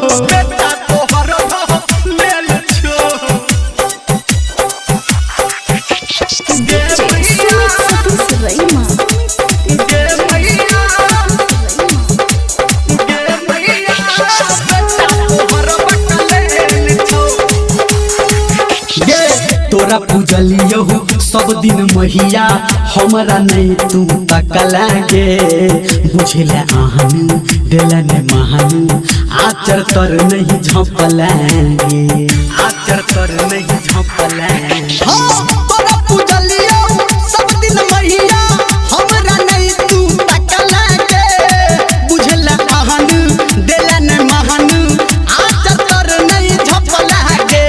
बेटा तोहर ले ले छो गे मैया गे मैया गे मैया बेटा तोहर ले ले छो गे तोरा पूजलियो सब दिन महिया हमरा नहीं तू तकला गे बुझले आहन दिलन महान आचर तर नहीं झपलांगे आचर तर नहीं झपलांगे हां तोरा पूजलियो सब दिन महिया हमरा नहीं तू तकला गे बुझले आहन दिलन महान आचर तर नहीं झपलांगे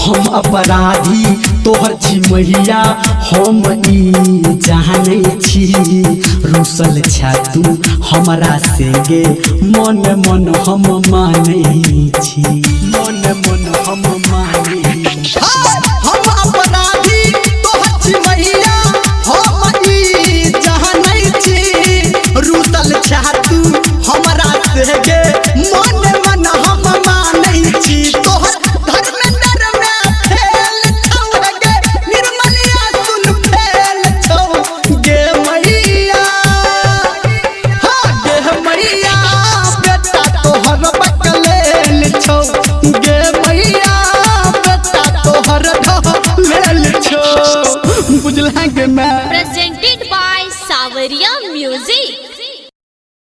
हम अपराधी तोहर छी मैया हम ई जाने छी रुसल छा तू हमरा से गे मन मन हम माने छी मन मन हम माने